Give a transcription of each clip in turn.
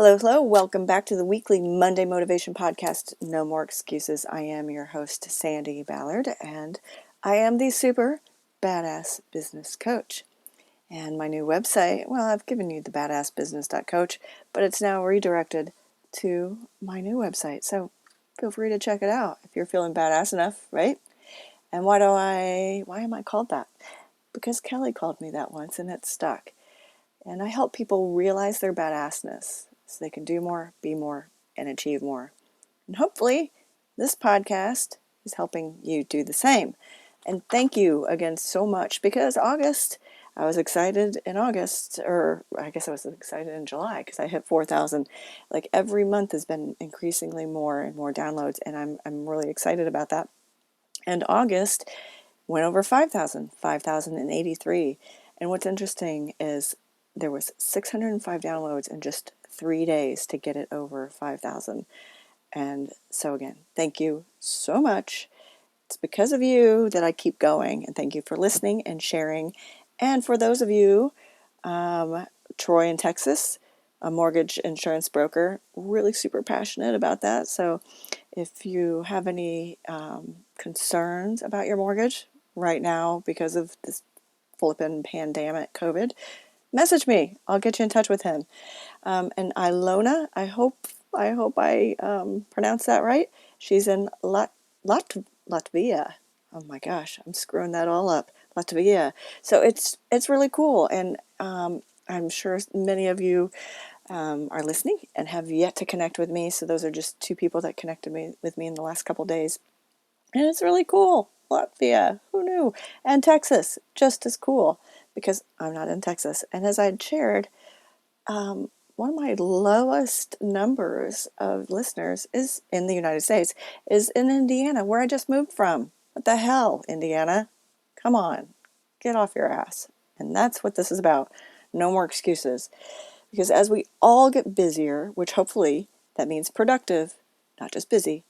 Hello, hello. Welcome back to the weekly Monday Motivation Podcast, No More Excuses. I am your host, Sandy Ballard, and I am the super badass business coach. And my new website, well, I've given you the badassbusiness.coach, but it's now redirected to my new website. So feel free to check it out if you're feeling badass enough, right? And why am I called that? Because Kelly called me that once and it stuck. And I help people realize their badassness so they can do more, be more, and achieve more. And hopefully, this podcast is helping you do the same. And thank you again so much because I was excited in August, or I guess I was excited in July because I hit 4,000. Like every month has been increasingly more and more downloads, and I'm really excited about that. And August went over 5,000, 5,083. And what's interesting is there was 605 downloads in just 3 days to get it over 5,000. And so again, thank you so much. It's because of you that I keep going. And thank you for listening and sharing. And for those of you, Troy in Texas, a mortgage insurance broker, really super passionate about that. So if you have any concerns about your mortgage right now because of this flippin' pandemic COVID, message me. I'll get you in touch with him. And Ilona, I hope I pronounced that right. She's in Latvia. Oh my gosh, I'm screwing that all up. Latvia. So it's really cool, and I'm sure many of you are listening and have yet to connect with me. So those are just two people that connected with me in the last couple days, and it's really cool. Latvia, who knew? And Texas, just as cool because I'm not in Texas. And as I'd shared, one of my lowest numbers of listeners is in the United States, is in Indiana, where I just moved from. What the hell, Indiana? Come on, get off your ass. And that's what this is about. No more excuses. Because as we all get busier, which hopefully that means productive, not just busy,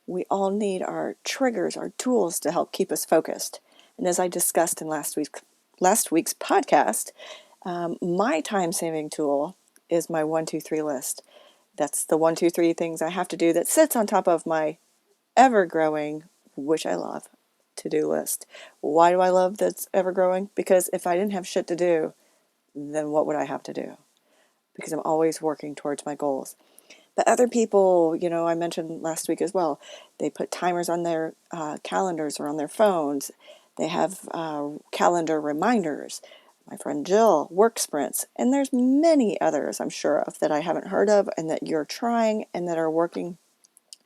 we all need our triggers, our tools to help keep us focused. And as I discussed in last week's podcast, my time-saving tool is my 1, 2, 3 list. That's the 1, 2, 3 things I have to do that sits on top of my ever-growing, which I love, to-do list. Why do I love that's ever-growing? Because if I didn't have shit to do, then what would I have to do? Because I'm always working towards my goals. But other people, I mentioned last week as well, they put timers on their calendars or on their phones. They have calendar reminders. My friend Jill, work sprints, and there's many others I'm sure of that I haven't heard of and that you're trying and that are working.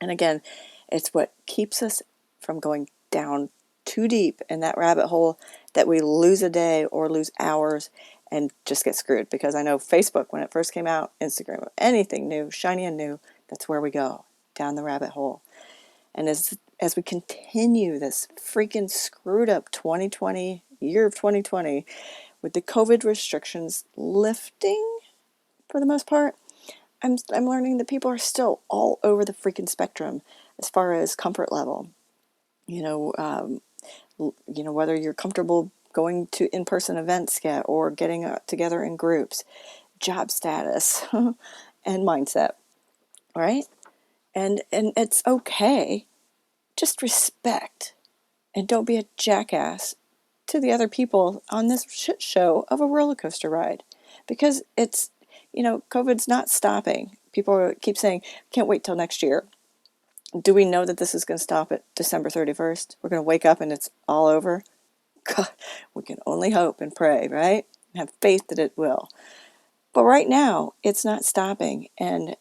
And again, it's what keeps us from going down too deep in that rabbit hole that we lose a day or lose hours and just get screwed. Because I know Facebook, when it first came out, Instagram, anything new, shiny and new, that's where we go, down the rabbit hole. And as we continue this freaking screwed up 2020, year of 2020, with the COVID restrictions lifting for the most part, I'm learning that people are still all over the freaking spectrum as far as comfort level. Whether you're comfortable going to in-person events yet or getting together in groups, job status, and mindset, right? And it's okay. Just respect and don't be a jackass to the other people on this shit show of a roller coaster ride, because it's, COVID's not stopping. People keep saying, can't wait till next year. Do we know that this is going to stop at December 31st? We're going to wake up and it's all over? God, we can only hope and pray, right? And have faith that it will. But right now, it's not stopping. And,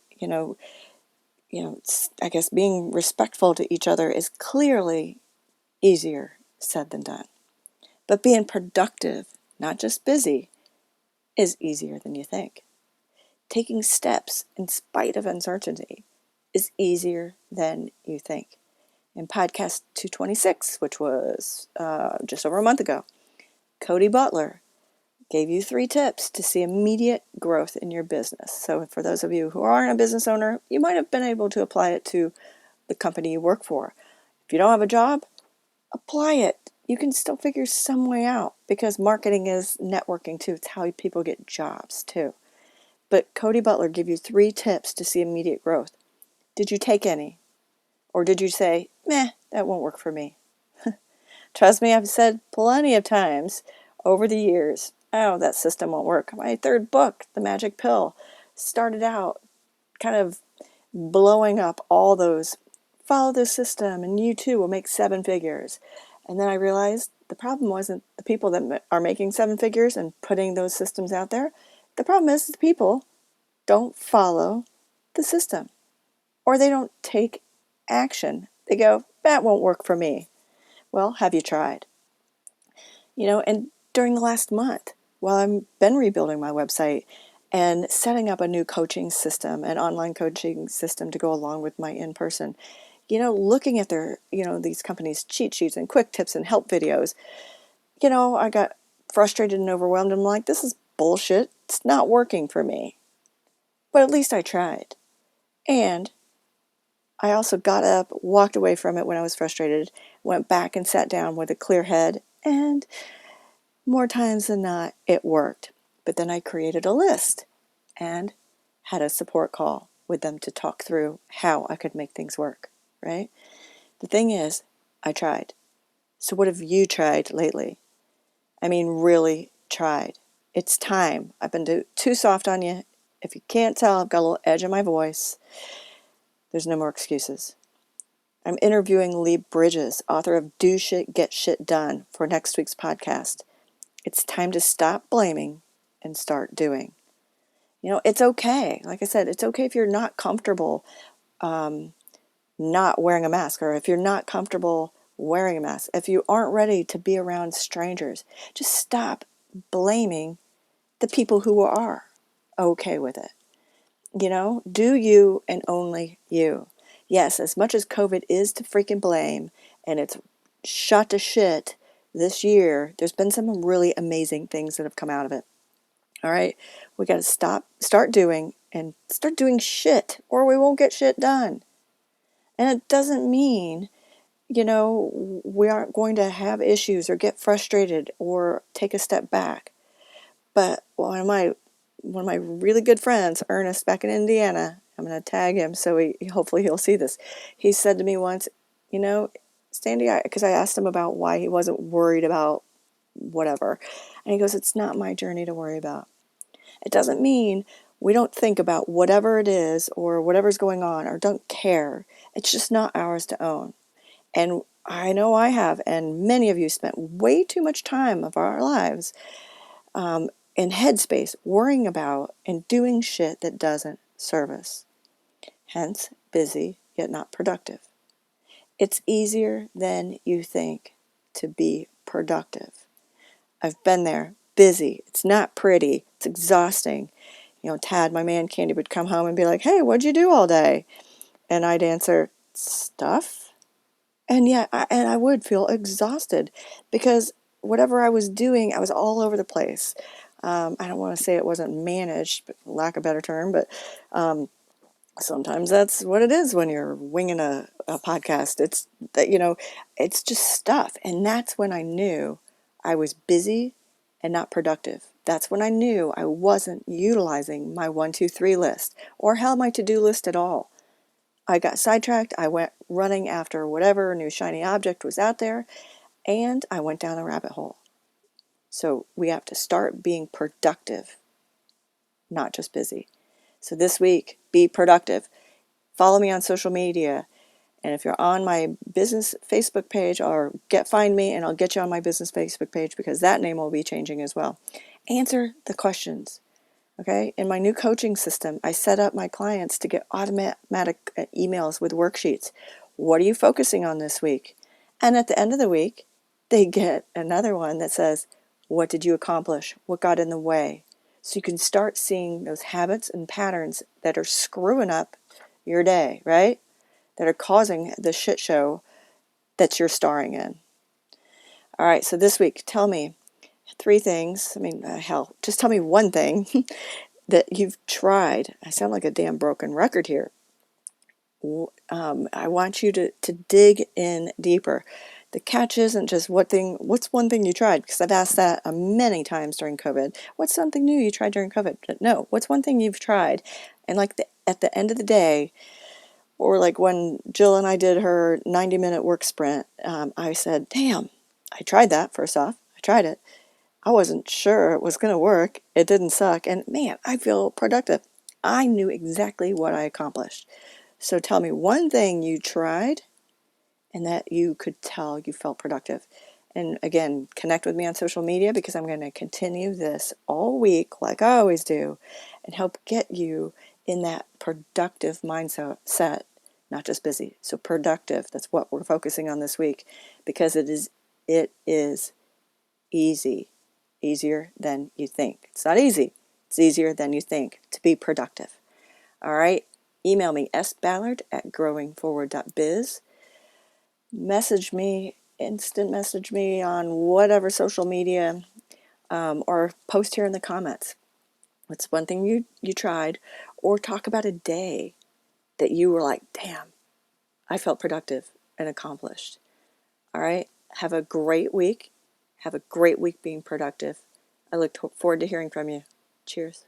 I guess being respectful to each other is clearly easier said than done. But being productive, not just busy, is easier than you think. Taking steps in spite of uncertainty is easier than you think. In podcast 226, which was just over a month ago, Cody Butler gave you 3 tips to see immediate growth in your business. So for those of you who aren't a business owner, you might have been able to apply it to the company you work for. If you don't have a job, apply it. You can still figure some way out, because marketing is networking too. It's how people get jobs too. But Cody Butler gave you 3 tips to see immediate growth. Did you take any? Or did you say, meh, that won't work for me? Trust me, I've said plenty of times over the years, oh, that system won't work. My 3rd book, The Magic Pill, started out kind of blowing up all those, follow this system and you too will make 7 figures. And then I realized the problem wasn't the people that are making 7 figures and putting those systems out there. The problem is the people don't follow the system, or they don't take action. They go, that won't work for me. Well, have you tried? And during the last month, while I've been rebuilding my website and setting up a new coaching system, an online coaching system to go along with my in-person, looking at their, these companies' cheat sheets and quick tips and help videos, I got frustrated and overwhelmed. I'm like, this is bullshit. It's not working for me. But at least I tried. And I also got up, walked away from it when I was frustrated, went back and sat down with a clear head, and more times than not, it worked. But then I created a list and had a support call with them to talk through how I could make things work, right? The thing is, I tried. So what have you tried lately? I mean, really tried. It's time. I've been too soft on you. If you can't tell, I've got a little edge in my voice. There's no more excuses. I'm interviewing Lee Bridges, author of Do Shit, Get Shit Done, for next week's podcast. It's time to stop blaming and start doing. It's okay. Like I said, it's okay if you're not comfortable not wearing a mask, or if you're not comfortable wearing a mask, if you aren't ready to be around strangers. Just stop blaming the people who are okay with it. Do you and only you. Yes, as much as COVID is to freaking blame, and it's shot to shit this year, there's been some really amazing things that have come out of it. All right, we got to start doing shit, or we won't get shit done. And it doesn't mean, we aren't going to have issues or get frustrated or take a step back. But one of my really good friends, Ernest, back in Indiana, I'm going to tag him so hopefully he'll see this. He said to me once, Sandy, because I asked him about why he wasn't worried about whatever. And he goes, it's not my journey to worry about. It doesn't mean we don't think about whatever it is or whatever's going on or don't care. It's just not ours to own. And I know I have, and many of you spent way too much time of our lives in headspace worrying about and doing shit that doesn't serve us. Hence, busy yet not productive. It's easier than you think to be productive. I've been there. Busy. It's not pretty. It's exhausting. Tad, my man Candy, would come home and be like, hey, what'd you do all day? And I'd answer, stuff. And yeah, I would feel exhausted because whatever I was doing, I was all over the place. I don't want to say it wasn't managed, but lack of a better term, but sometimes that's what it is when you're winging a podcast. It's that, it's just stuff. And that's when I knew I was busy and not productive. That's when I knew I wasn't utilizing my 1, 2, 3 list or hell, my to-do list at all. I got sidetracked. I went running after whatever new shiny object was out there, and I went down a rabbit hole. So we have to start being productive, not just busy. So this week, be productive. Follow me on social media. And if you're on my business Facebook page, or find me and I'll get you on my business Facebook page, because that name will be changing as well. Answer the questions. Okay? In my new coaching system, I set up my clients to get automatic emails with worksheets. What are you focusing on this week? And at the end of the week, they get another one that says, what did you accomplish? What got in the way? So you can start seeing those habits and patterns that are screwing up your day, right? That are causing the shit show that you're starring in. All right, so this week, tell me 3 things. Hell, just tell me one thing that you've tried. I sound like a damn broken record here. I want you to dig in deeper. the catch isn't just what's one thing you tried? Because I've asked that many times during COVID. What's something new you tried during COVID? No, what's one thing you've tried? And like at the end of the day, or like when Jill and I did her 90-minute work sprint, I said, damn, I tried that first off. I tried it. I wasn't sure it was going to work. It didn't suck. And man, I feel productive. I knew exactly what I accomplished. So tell me one thing you tried and that you could tell you felt productive. And again, connect with me on social media because I'm going to continue this all week like I always do and help get you in that productive mindset, not just busy. So productive, that's what we're focusing on this week because it is easy, easier than you think. It's not easy. It's easier than you think to be productive. All right. Email me sballard@growingforward.biz. Instant message me on whatever social media, or post here in the comments. What's one thing you tried, or talk about a day that you were like, damn, I felt productive and accomplished. All right. Have a great week. Have a great week being productive. I look forward to hearing from you. Cheers.